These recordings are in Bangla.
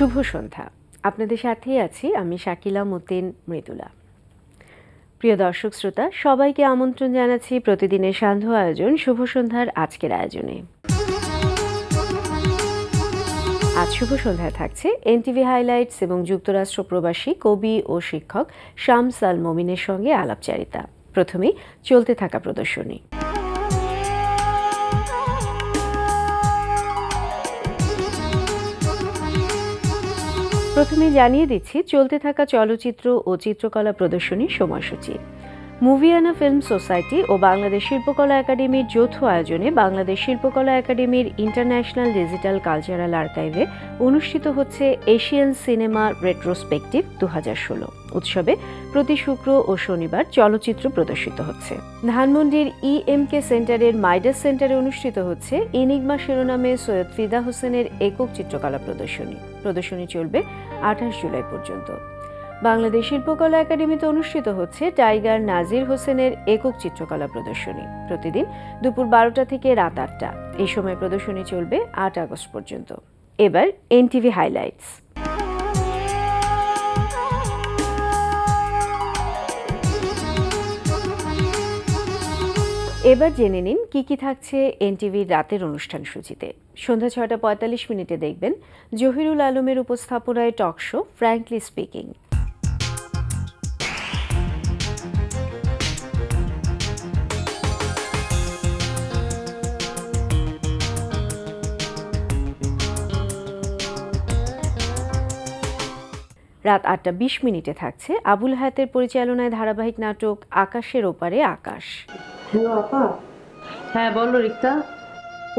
শুভ সন্ধ্যা। আপনাদের সাথেই আছি আমি শাকিলা মতিন মৃদুলা। প্রিয় দর্শক শ্রোতা, সবাইকে আমন্ত্রণ জানাচ্ছি প্রতিদিনের সান্ধ্য আয়োজন শুভ সন্ধ্যার আজকের আয়োজনে। আজ শুভ সন্ধ্যায় থাকছে এনটিভি হাইলাইটস এবং যুক্তরাষ্ট্র প্রবাসী কবি ও শিক্ষক শামস আল মোমিনের সঙ্গে আলাপচারিতা। প্রথমেই চলতে থাকা প্রদর্শনী। প্রথমে জানিয়ে দিচ্ছি চলতে থাকা চলচ্চিত্র ও চিত্রকলা প্রদর্শনীর সময়সূচি। মুভিয়ানা ফিল্ম সোসাইটি ও বাংলাদেশ শিল্পকলা একাডেমির যৌথ আয়োজনে বাংলাদেশ শিল্পকলা একাডেমির ইন্টারন্যাশনাল ডিজিটাল কালচারাল আর্কাইভে অনুষ্ঠিত হচ্ছে এশিয়ান সিনেমা রেট্রোস্পেকটিভ 2016 উৎসবে প্রতি শুক্র ও শনিবার চলচ্চিত্র প্রদর্শিত হচ্ছে। ধানমন্ডির ইএমকে সেন্টারের মাইডাস সেন্টারে অনুষ্ঠিত হচ্ছে ইনিগমা শিরোনামে সৈয়দ ফিদা হোসেনের একক চিত্রকলা প্রদর্শনী চলবে 28 জুলাই পর্যন্ত। বাংলাদেশ শিল্পকলা একাডেমিতে অনুষ্ঠিত হচ্ছে টাইগার নাজির হোসেনের একক চিত্রকলা প্রদর্শনী প্রতিদিন দুপুর 12টা থেকে রাত 8টা। এই সময় প্রদর্শনী চলবে 8 আগস্ট পর্যন্ত। এবার এনটিভি হাইলাইটস। এবার জেনে নিন কি কি থাকছে এনটিভির রাতের অনুষ্ঠান সূচিতে। সন্ধ্যা 6:45 দেখবেন জহিরুল আলমের উপস্থাপনায় টক শো ফ্র্যাঙ্কলি স্পিকিং। রাত 8:20 থাকছে আবুল হায়াতের পরিচালনায় ধারাবাহিক নাটক আকাশের ওপারে আকাশ। হ্যালো আপা। হ্যাঁ বলো রিক্তা।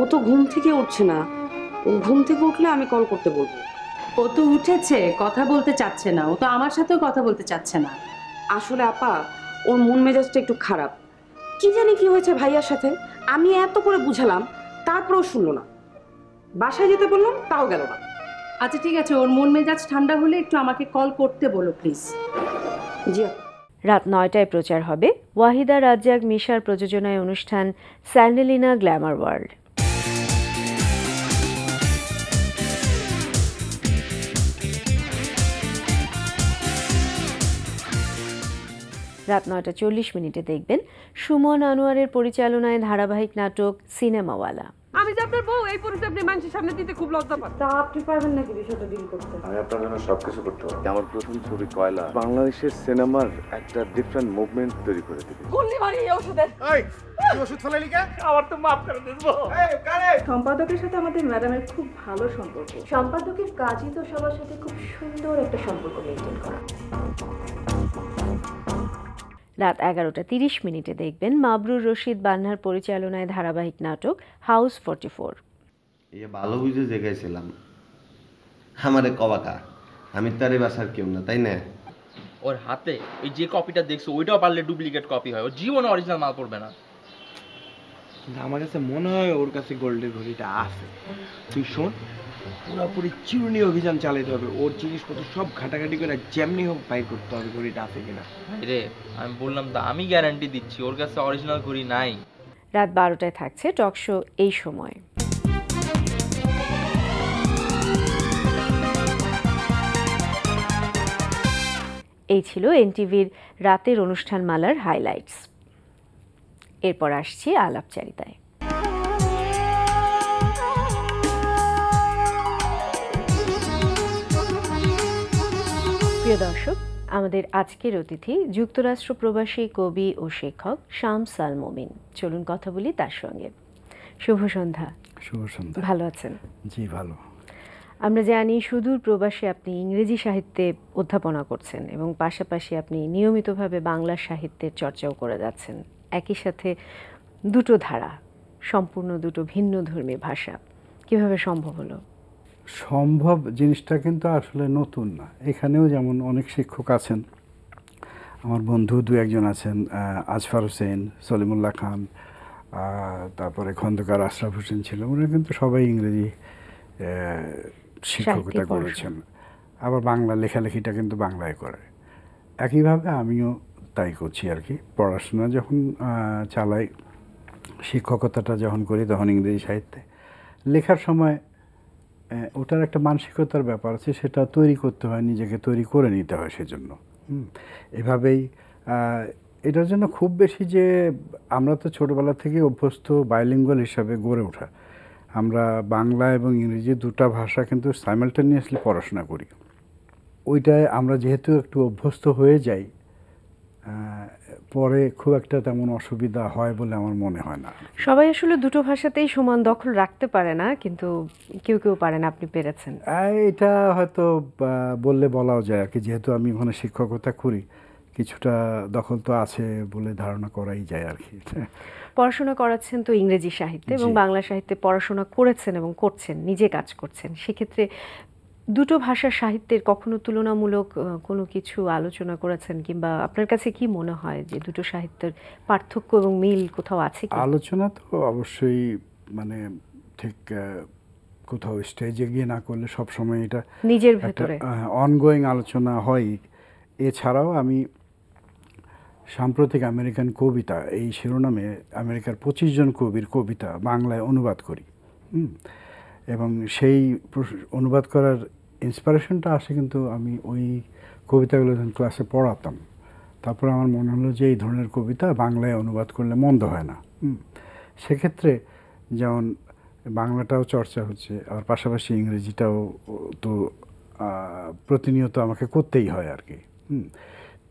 ও তো ঘুম থেকে উঠছে না, ও ঘুম থেকে উঠলে আমি কল করতে বলবো। ও তো উঠেছে, কথা বলতে চাচ্ছে না, ও তো আমার সাথেও কথা বলতে চাচ্ছে না। আসলে আপা ওর মন মেজাজটা একটু খারাপ, কি জানি কি হয়েছে ভাইয়ার সাথে। আমি এত করে বুঝালাম তারপরেও শুনলো না, বাসায় যেতে বললাম তাও গেল না। আচ্ছা ঠিক আছে, ওর মন মেজাজ ঠান্ডা হলে একটু আমাকে কল করতে বলো প্লিজ। জি আপা। রাত 9টায় প্রচার হবে ওয়াহিদা রাজ্জাক মিশার প্রযোজনায় অনুষ্ঠান স্যান্ডেলিনা গ্ল্যামার ওয়ার্ল্ড। রাত 9:40 দেখবেন সুমন আনোয়ারের পরিচালনায় ধারাবাহিক নাটক সিনেমাওয়ালা। আমি যে আপনার বউ, এই পরিচয় আপনি মানুষের সামনে দিতে খুব লজ্জা পান। তা আপনি পারবেন নাকি বিষয়টা ডিল করতে? আমি আপনার জন্য সবকিছু করতে পারি। আমার প্রথম ছবি কয়লা বাংলাদেশের সিনেমার একটা ডিফারেন্ট মুভমেন্ট তৈরি করে দিবে। গুল্লি মারি এই ওষুধের। এই কি ওষুধ ফেলাইলি কে? আমার তো মাফ করে দেবো। এই কারে? সম্পাদকের সাথে আমাদের ম্যাডামের খুব ভালো সম্পর্ক। সম্পাদকের কাজই তো সবার সাথে খুব সুন্দর একটা সম্পর্ক মেনটেন করা। রাত 11:30 দেখবেন মাবরুর রশিদ বান্নার পরিচালনায় ধারাবাহিক নাটক হাউস 44। এ ভালো বুঝে জেগেছিলাম আমারে কবাকা, আমি তারে বাসার কেউ না, তাই না? ওর হাতে এই যে কপিটা দেখছো ওইটাও পারলে ডুপ্লিকেট কপি হয়, ও জীবনে অরিজিনাল মাল পড়বে না। আমার কাছে মনে হয় ওর কাছে গোল্ডের ঘড়িটা আছে। তুই শোন, পুরোপুরি চিরুনি অভিযান চালাতে হবে, ওর জিনিসপত্র সব ঘাটাঘাটি করে যেমনি হোক বাইর করতে হবে ঘড়িটা আছে কিনা। রে আমি বললাম তো, আমি গ্যারান্টি দিচ্ছি ওর কাছে অরিজিনাল ঘড়ি নাই। রাত 12টায় থাকছে টক শো এই সময়। এই ছিল এনটিভির রাতের অনুষ্ঠানমালার হাইলাইটস। এরপর আসছি আলাপচারিতায়। প্রিয় দর্শক, আমাদের আজকের অতিথি যুক্তরাষ্ট্র প্রবাসী কবি ও শিক্ষক শামস আল মোমিন। চলুন কথা বলি তার সঙ্গে। শুভ সন্ধ্যা। শুভ সন্ধ্যা। ভালো আছেন? জি ভালো। আমরা জানি সুদূর প্রবাসে আপনি ইংরেজি সাহিত্যে অধ্যাপনা করছেন এবং পাশাপাশি আপনি নিয়মিতভাবে বাংলা সাহিত্যের চর্চাও করে যাচ্ছেন। একই সাথে দুটো ধারা, সম্পূর্ণ দুটো ভিন্ন ধর্মী ভাষা, কিভাবে সম্ভব হলো? সম্ভব জিনিসটা কিন্তু আসলে নতুন না। এখানেও যেমন অনেক শিক্ষক আছেন, আমার বন্ধু দু একজন আছেন, আজফর হোসেন, সলিমুল্লাহ খান, তারপরে খন্দকার আশরাফ হোসেন ছিল, ওরা কিন্তু সবাই ইংরেজি শিক্ষকতা করেছেন, আবার বাংলা লেখালেখিটা কিন্তু বাংলায় করে। একইভাবে আমিও তাই করছি আর কি। পড়াশোনা যখন চালাই, শিক্ষকতাটা যখন করি তখন ইংরেজি সাহিত্যে, লেখার সময় ওটার একটা মানসিকতার ব্যাপার আছে, সেটা তৈরি করতে হয়, নিজেকে তৈরি করে নিতে হয় সেজন্য। এভাবেই এটার জন্য খুব বেশি যে আমরা তো ছোটোবেলা থেকে অভ্যস্ত বাইলিঙ্গুয়াল হিসাবে গড়ে ওঠা, আমরা বাংলা এবং ইংরেজি দুটা ভাষা কিন্তু সাইমালটেনিয়াসলি পড়াশোনা করি। ওইটায় আমরা যেহেতু একটু অভ্যস্ত হয়ে যাই, পরে খুব একটা তেমন অসুবিধা হয় বলে আমার মনে হয় না। সবাই আসলে দুটো ভাষাতেই সমান দখল রাখতে পারে না, কিন্তু কেউ কেউ পারেন, আপনি পেরেছেন। এটা হয়তো বললে বলাও যায় আর কি, যেহেতু আমি ওখানে শিক্ষকতা করি, কিছুটা দখল তো আছে বলে ধারণা করাই যায় আর কি। পড়াশোনা করাচ্ছেন তো ইংরেজি সাহিত্যে এবং বাংলা সাহিত্যে পড়াশোনা করেছেন এবং করছেন, নিজে কাজ করছেন। সেক্ষেত্রে দুটো ভাষার সাহিত্যের কখনো তুলনামূলক কোনো কিছু আলোচনা করেছেন, কিংবা আপনার কাছে কি মনে হয় যে দুটো সাহিত্যের পার্থক্য এবং মিল কোথাও আছে কি? আলোচনা তো অবশ্যই, মানে ঠিক কোথাও স্টেজে গিয়ে না করলে সবসময় এটা নিজের ভেতরে অনগোয়িং আলোচনা হয়। এছাড়াও আমি সাম্প্রতিক আমেরিকান কবিতা এই শিরোনামে আমেরিকার 25 জন কবির কবিতা বাংলায় অনুবাদ করি, এবং সেই অনুবাদ করার ইন্সপিরেশনটা আসে কিন্তু আমি ওই কবিতাগুলো যখন ক্লাসে পড়াতাম, তারপর আমার মনে হলো যে এই ধরনের কবিতা বাংলায় অনুবাদ করলে মন্দ হয় না। সেক্ষেত্রে যেমন বাংলাটাও চর্চা হচ্ছে, আর পাশাপাশি ইংরেজিটাও তো প্রতিনিয়ত আমাকে করতেই হয় আর কি।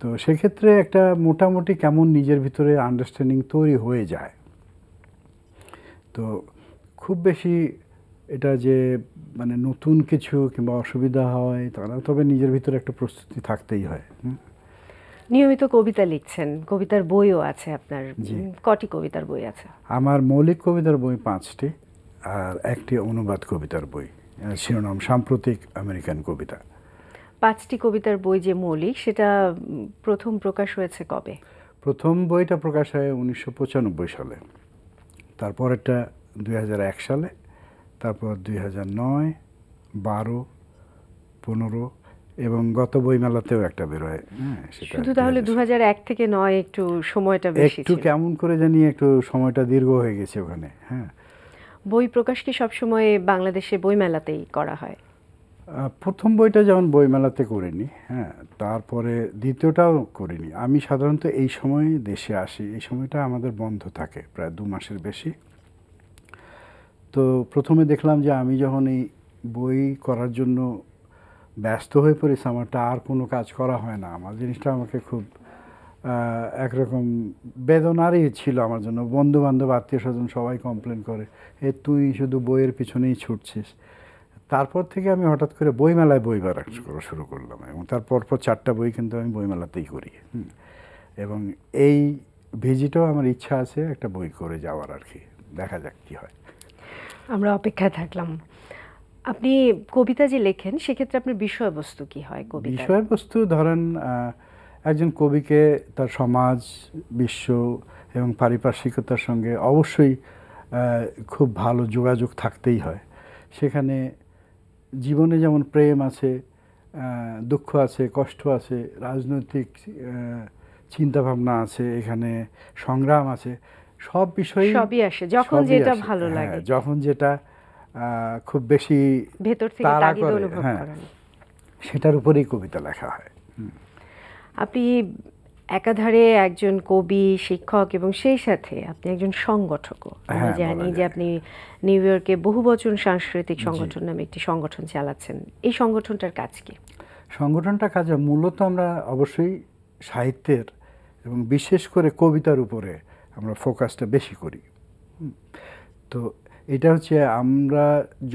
তো সেক্ষেত্রে একটা মোটামুটি কেমন নিজের ভিতরে আন্ডারস্ট্যান্ডিং তৈরি হয়ে যায়। তো খুব বেশি এটা যে মানে নতুন কিছু কিংবা অসুবিধা হয় তারা, তবে নিজের ভিতরে একটা প্রস্তুতি থাকতেই হয়। নিয়মিত কবিতা লিখছেন, কবিতার বইও আছে আপনার। কটি কবিতার বই আছে? আমার মৌলিক কবিতার বই 5টি, আর একটি অনুবাদ কবিতার বই, শিরোনাম সাম্প্রতিক আমেরিকান কবিতা। 5টি কবিতার বই যে মৌলিক, সেটা প্রথম প্রকাশ হয়েছে কবে? প্রথম বইটা প্রকাশ হয় 1995 সালে, তারপর এটা 2001 সালে, তারপর 2009, 12, 15 এবং গত বইমেলাতেও একটা বেরোয়। শুধু তাহলে 2001 থেকে 9 একটু সময়টা বেশি ছিল। একটু কেমন করে জানি একটু সময়টা দীর্ঘ হয়ে গেছে ওখানে। বই প্রকাশ কি সবসময় বাংলাদেশে বইমেলাতেই করা হয়? প্রথম বইটা যেমন বইমেলাতে করিনি, তারপরে দ্বিতীয়টাও করিনি। আমি সাধারণত এই সময় দেশে আসি, এই সময়টা আমাদের বন্ধ থাকে প্রায় 2 মাসের বেশি। তো প্রথমে দেখলাম যে আমি যখন এই বই করার জন্য ব্যস্ত হয়ে পড়ি, আমারটা আর কোনো কাজ করা হয় না। আমার জিনিসটা আমাকে খুব একরকম বেদনারই ছিল আমার জন্য। বন্ধু বান্ধব আত্মীয় স্বজন সবাই কমপ্লেন করে, তুই শুধু বইয়ের পিছনেই ছুটছিস। তারপর থেকে আমি হঠাৎ করে বইমেলায় বই করা শুরু করলাম, এবং তারপর 4টা বই কিন্তু আমি বইমেলাতেই করি। এবং এই ভিজিটেও আমার ইচ্ছা আছে একটা বই করে যাওয়ার আর কি, দেখা যাক কী হয়। আমরা অপেক্ষায় থাকলাম। আপনি কবিতা যে লেখেন, সেক্ষেত্রে আপনার বিষয়বস্তু কি হয়? বিষয়বস্তু ধরেন একজন কবিকে তার সমাজ, বিশ্ব এবং পারিপার্শ্বিকতার সঙ্গে অবশ্যই খুব ভালো যোগাযোগ থাকতেই হয়। সেখানে জীবনে যেমন প্রেম আছে, দুঃখ আছে, কষ্ট আছে, রাজনৈতিক চিন্তাভাবনা আছে, এখানে সংগ্রাম আছে, সব বিষয়ই সবই আসে যখন যেটা ভালো লাগে, যখন যেটা খুব বেশি ভেতর থেকে তাগিদ অনুভব করেন, সেটার উপরেই কবিতা লেখা হয়। আপনি একাধারে একজন কবি, শিক্ষক এবং সেই সাথে আপনি একজন সংগঠকও। আমি জানি যে আপনি নিউ ইয়র্কে বহুবচন সাংস্কৃতিক সংগঠন নামে একটি সংগঠন চালাচ্ছেন। এই সংগঠনটার কাজ কি? সংগঠনটার কাজ মূলত আমরা অবশ্যই সাহিত্যের এবং বিশেষ করে কবিতার উপরে আমরা ফোকাসটা বেশি করি। তো এটা হচ্ছে আমরা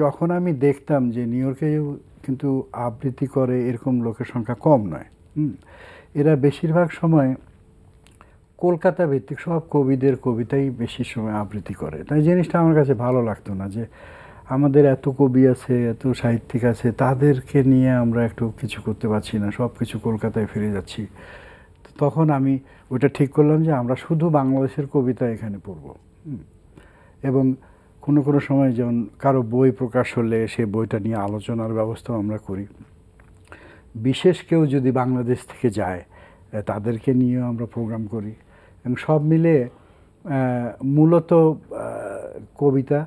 যখন আমি দেখতাম যে নিউ ইয়র্কেও কিন্তু আবৃত্তি করে এরকম লোকের সংখ্যা কম নয়। এরা বেশিরভাগ সময় কলকাতা ভিত্তিক সব কবিদের কবিতাই বেশি সময় আবৃত্তি করে। তাই জিনিসটা আমার কাছে ভালো লাগতো না যে আমাদের এত কবি আছে, এত সাহিত্যিক আছে, তাদেরকে নিয়ে আমরা একটু কিছু করতে পারছি না, সব কিছু কলকাতায় ফিরে যাচ্ছি। তখন আমি ওইটা ঠিক করলাম যে আমরা শুধু বাংলাদেশের কবিতা এখানে পড়ব, এবং কোনো কোনো সময় যেমন কারো বই প্রকাশ হলে সে বইটা নিয়ে আলোচনার ব্যবস্থাও আমরা করি। বিশেষ কেউ যদি বাংলাদেশ থেকে যায় তাদেরকে নিয়েও আমরা প্রোগ্রাম করি, এবং সব মিলে মূলত কবিতা,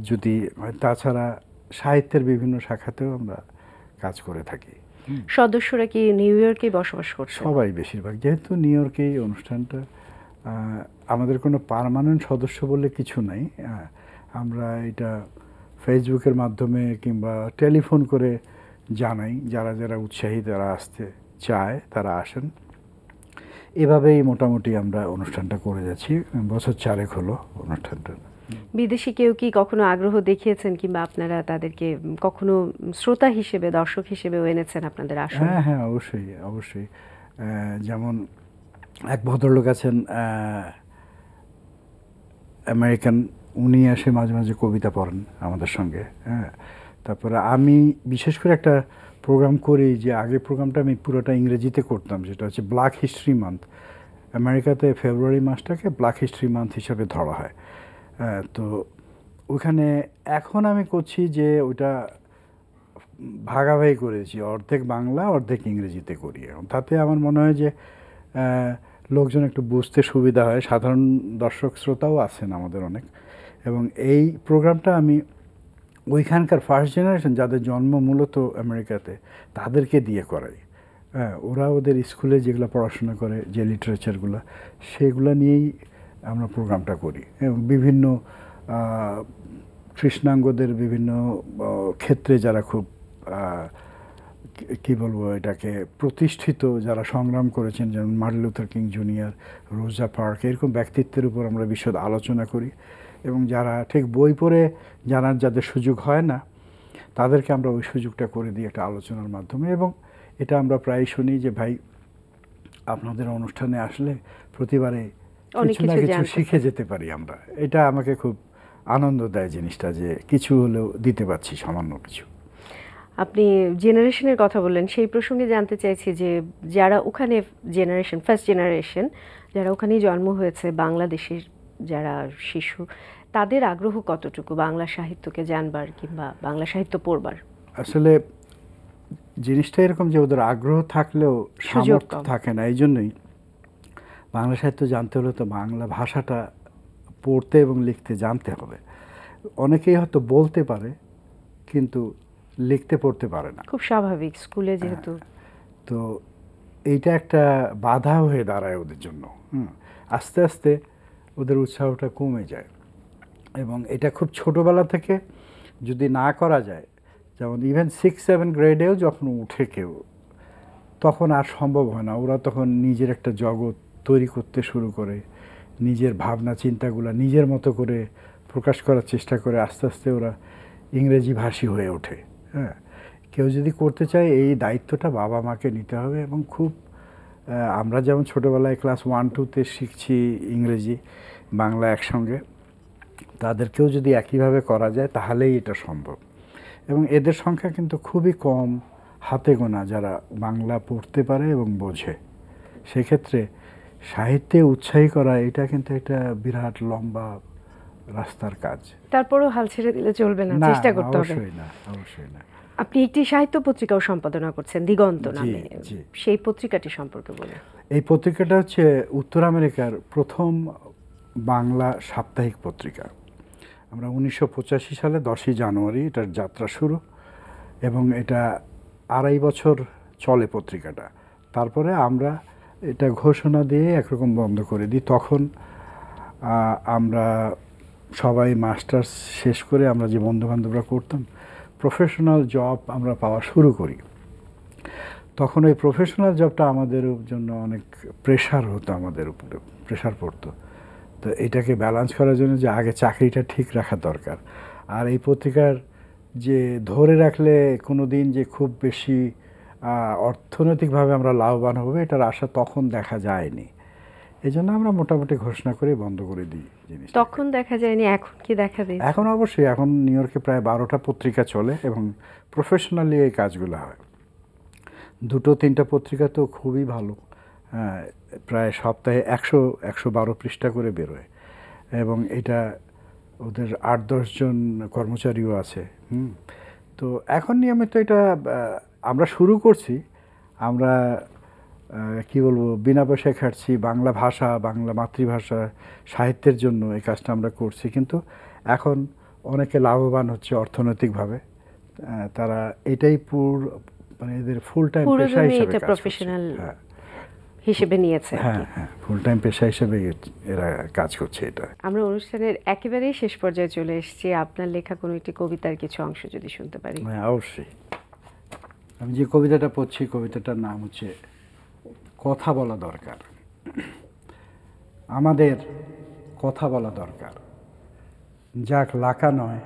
যদি তাছাড়া সাহিত্যের বিভিন্ন শাখাতেও আমরা কাজ করে থাকি। সদস্যরা কি নিউ ইয়র্কে বসবাস করছে? সবাই বেশিরভাগ, যেহেতু নিউ ইয়র্কেই অনুষ্ঠানটা, আমাদের কোনো পার্মানেন্ট সদস্য বলে কিছু নাই। আমরা এটা ফেসবুকের মাধ্যমে কিংবা টেলিফোন করে জানাই, যারা যারা উৎসাহী তারা আসতে চায় তারা আসেন। এভাবেই মোটামুটি আমরা অনুষ্ঠানটা করে যাচ্ছি, বছর 4 হলো অনুষ্ঠানটা। বিদেশি কেউ কি কখনো আগ্রহ দেখিয়েছেন কিংবা আপনারা তাদেরকে কখনো শ্রোতা হিসেবে, দর্শক হিসেবেও এনেছেন আপনাদের আসলে? হ্যাঁ হ্যাঁ, অবশ্যই অবশ্যই। যেমন এক ভদ্রলোক আছেন আমেরিকান, উনি এসে মাঝে মাঝে কবিতা পড়েন আমাদের সঙ্গে। হ্যাঁ, তারপরে আমি বিশেষ করে একটা প্রোগ্রাম করি, যে আগে প্রোগ্রামটা আমি পুরোটা ইংরেজিতে করতাম, যেটা হচ্ছে ব্ল্যাক হিস্ট্রি মান্থ। আমেরিকাতে ফেব্রুয়ারি মাসটাকে ব্ল্যাক হিস্ট্রি মান্থ হিসাবে ধরা হয়। তো ওখানে এখন আমি করছি যে ওইটা ভাগাভাগি করেছি, অর্ধেক বাংলা অর্ধেক ইংরেজিতে করি। তাতে আমার মনে হয় যে লোকজন একটু বুঝতে সুবিধা হয়, সাধারণ দর্শক শ্রোতাও আছেন আমাদের অনেক। এবং এই প্রোগ্রামটা আমি ওইখানকার ফার্স্ট জেনারেশন যাদের জন্ম মূলত আমেরিকাতে, তাদেরকে দিয়ে করাই। হ্যাঁ, ওরা ওদের স্কুলে যেগুলো পড়াশোনা করে, যে লিটারেচারগুলো, সেগুলো নিয়েই আমরা প্রোগ্রামটা করি। এবং বিভিন্ন কৃষ্ণাঙ্গদের বিভিন্ন ক্ষেত্রে যারা খুব কি বলবো এটাকে, প্রতিষ্ঠিত, যারা সংগ্রাম করেছেন, যেমন মার্টিন লুথার কিং জুনিয়র, রোজা পার্ক, এরকম ব্যক্তিত্বের উপর আমরা বিশদ আলোচনা করি। এবং যারা ঠিক বই পড়ে জানার যাদের সুযোগ হয় না, তাদেরকে আমরা ওই সুযোগটা করে দিই একটা আলোচনার মাধ্যমে। এবং এটা আমরা প্রায় শুনি যে ভাই, আপনাদের অনুষ্ঠানে আসলে প্রতিবারে কিছু না কিছু শিখে যেতে পারি আমরা। এটা আমাকে খুব আনন্দ দেয় জিনিসটা, যে কিছু হলেও দিতে পারছি, সামান্য কিছু। আপনি জেনারেশনের কথা বললেন, সেই প্রসঙ্গে জানতে চাইছি যে যারা ওখানে জেনারেশন, ফার্স্ট জেনারেশন, যারা ওখানেই জন্ম হয়েছে, বাংলাদেশের যারা শিশু, তাদের আগ্রহ কতটুকু বাংলা সাহিত্যকে জানবার কিংবা বাংলা সাহিত্য পড়বার? আসলে জিনিসটা এরকম যে ওদের আগ্রহ থাকলেও সামর্থ্য থাকে না। এই জন্যই বাংলা সাহিত্য জানতে হলে তো বাংলা ভাষাটা পড়তে এবং লিখতে জানতে হবে। অনেকেই হয়তো বলতে পারে কিন্তু লিখতে পড়তে পারে না, খুব স্বাভাবিক, স্কুলে যেহেতু। তো এইটা একটা বাধা হয়ে দাঁড়ায় ওদের জন্য। আস্তে আস্তে ওদের উৎসাহটা কমে যায়। এবং এটা খুব ছোটোবেলা থেকে যদি না করা যায়, যেমন ইভেন 6-7 গ্রেডেও যখন উঠে কেউ, তখন আর সম্ভব হয় না। ওরা তখন নিজের একটা জগৎ তৈরি করতে শুরু করে, নিজের ভাবনা চিন্তাগুলো নিজের মতো করে প্রকাশ করার চেষ্টা করে। আস্তে আস্তে ওরা ইংরেজি ভাষী হয়ে ওঠে। হ্যাঁ, কেউ যদি করতে চায়, এই দায়িত্বটা বাবা মাকে নিতে হবে। এবং খুব আমরা যেমন ছোটোবেলায় ক্লাস 1-2তে শিখছি ইংরেজি বাংলা একসঙ্গে, তাদেরকেও যদি একইভাবে করা যায় তাহলেই এটা সম্ভব। এবং এদের সংখ্যা কিন্তু খুবই কম, হাতে গোনা যারা বাংলা পড়তে পারে এবং বোঝে। সেক্ষেত্রে সাহিত্যে উৎসাহী করা এটা কিন্তু একটা বিরাট লম্বা রাস্তার কাজ। তারপরেও হাল ছেড়ে দিলে চলবে না, চেষ্টা করতে হবে। অবশ্যই না, অবশ্যই না। আপনি একটি সাহিত্য পত্রিকাও সম্পাদনা করছেন, দিগন্ত নামে, সেই পত্রিকাটি সম্পর্কে বলুন। এই পত্রিকাটা হচ্ছে উত্তর আমেরিকার প্রথম বাংলা সাপ্তাহিক পত্রিকা। আমরা 1985 সালে 10ই জানুয়ারি এটার যাত্রা শুরু, এবং এটা 2.5 বছর চলে পত্রিকাটা। তারপরে আমরা এটা ঘোষণা দিয়ে একরকম বন্ধ করে দিই। তখন আমরা সবাই মাস্টার্স শেষ করে আমরা যে বন্ধুবান্ধবরা করতাম, প্রফেশনাল জব আমরা পাওয়া শুরু করি। তখন ওই প্রফেশনাল জবটা আমাদের জন্য অনেক প্রেশার হতো, আমাদের উপরে প্রেশার পড়তো। তো এটাকে ব্যালেন্স করার জন্য যে আগে চাকরিটা ঠিক রাখা দরকার, আর এই পত্রিকার যে ধরে রাখলে কোনো দিন যে খুব বেশি অর্থনৈতিকভাবে আমরা লাভবান হবে, এটার আশা তখন দেখা যায়নি। এই জন্য আমরা মোটামুটি ঘোষণা করে বন্ধ করে দিই জিনিস। তখন দেখা যায়নি, এখন কি দেখা যায়? এখন অবশ্যই, এখন নিউ ইয়র্কে প্রায় 12টা পত্রিকা চলে এবং প্রফেশনালি এই কাজগুলো হয়। 2-3টা পত্রিকা তো খুবই ভালো, প্রায় সপ্তাহে 100-112 পৃষ্ঠা করে বেরোয়। এবং এটা ওদের 8-10 জন কর্মচারীও আছে। তো এখন নিয়মিত এটা আমরা শুরু করছি। আমরা কি বলবো, বিনা পয়সায় খাটছি, বাংলা ভাষা, বাংলা মাতৃভাষা সাহিত্যের জন্য এই কাজটা আমরা করছি। কিন্তু এখন অনেকে লাভবান হচ্ছে অর্থনৈতিকভাবে, তারা এটাই মানে এদের ফুল টাইম পেশা হিসেবে এটা প্রফেশনাল হিসেবে নিয়েছে। হ্যাঁ হ্যাঁ, ফুল টাইম পেশা হিসেবে এরা কাজ করছে এটা। আমরা অনুষ্ঠানের একেবারেই শেষ পর্যায়ে চলে এসেছি। আপনার লেখা কোনো একটি কবিতার কিছু অংশ যদি শুনতে পারি। হ্যাঁ অবশ্যই। আমি যে কবিতাটা পড়ছি, কবিতাটার নাম হচ্ছে কথা বলা দরকার। আমাদের কথা বলা দরকার। যাক লাকা নয়,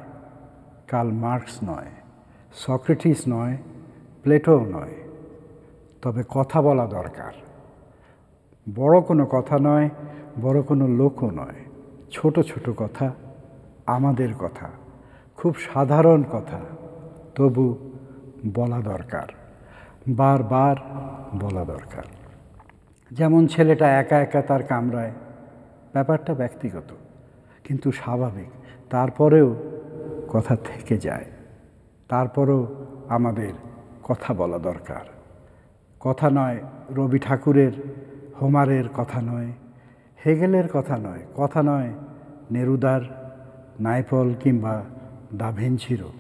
কার্ল মার্কস নয়, সক্রেটিস নয়, প্লেটো নয়, তবে কথা বলা দরকার। বড় কোনো কথা নয়, বড় কোনো লোকও নয়, ছোট ছোট কথা, আমাদের কথা, খুব সাধারণ কথা, তবু বলা দরকার, বারবার বলা দরকার। যেমন ছেলেটা একা একা তার কামরায়, ব্যাপারটা ব্যক্তিগত কিন্তু স্বাভাবিক, তারপরেও কথা থেকে যায়। তারপরেও আমাদের কথা বলা দরকার। কথা নয় রবি ঠাকুরের, হোমারের কথা নয়, হেগেলের কথা নয়, কথা নয় নেরুদার, নাইপল কিংবা দা ভিঞ্চিরও।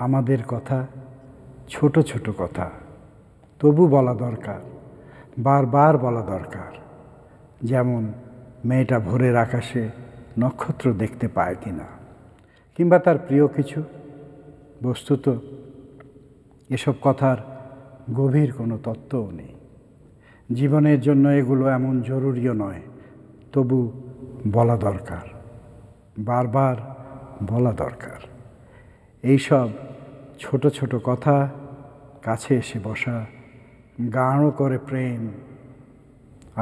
আমাদের কথা ছোট ছোট কথা, তবু বলা দরকার, বারবার বলা দরকার। যেমন মেয়েটা ভোরের আকাশে নক্ষত্র দেখতে পায় কিনা, কিংবা তার প্রিয় কিছু। বস্তুত এসব কথার গভীর কোনো তত্ত্বও নেই। জীবনের জন্য এগুলো এমন জরুরিও নয়, তবু বলা দরকার, বারবার বলা দরকার। এইসব ছোট ছোট কথা কাছে এসে বসা, গাঢ় করে প্রেম,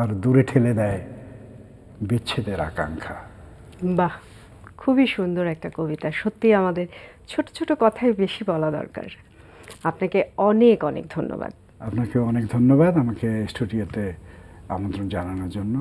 আর দূরে ঠেলে দেয় বিচ্ছেদের আকাঙ্ক্ষা। বাহ, খুবই সুন্দর একটা কবিতা। সত্যি আমাদের ছোট ছোট কথাই বেশি বলা দরকার। আপনাকে অনেক অনেক ধন্যবাদ। আপনাকে অনেক ধন্যবাদ আমাকে স্টুডিওতে আমন্ত্রণ জানানোর জন্য।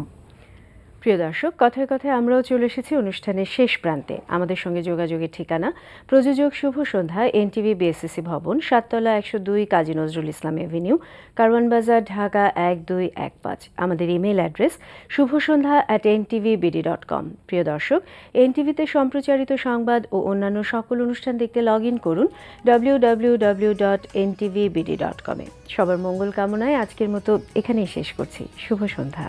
প্রিয় দর্শক, কথায় কথায় আমরাও চলে এসেছি অনুষ্ঠানের শেষ প্রান্তে। আমাদের সঙ্গে যোগাযোগের ঠিকানা প্রযোজক শুভ সন্ধ্যা, এনটিভি বিএসসিসি ভবন, 7 তলা 102 কাজী নজরুল ইসলাম এভিনিউ, কারওয়ান বাজার, ঢাকা 1215। আমাদের ইমেল অ্যাড্রেস shubhasondha@ntvbd.com। প্রিয় দর্শক, এনটিভিতে সম্প্রচারিত সংবাদ ও অন্যান্য সকল অনুষ্ঠান দেখতে লগ ইন করুন www.ntvbd.com। সবার মঙ্গল কামনায় আজকের মতো এখানেই শেষ করছি। শুভ সন্ধ্যা।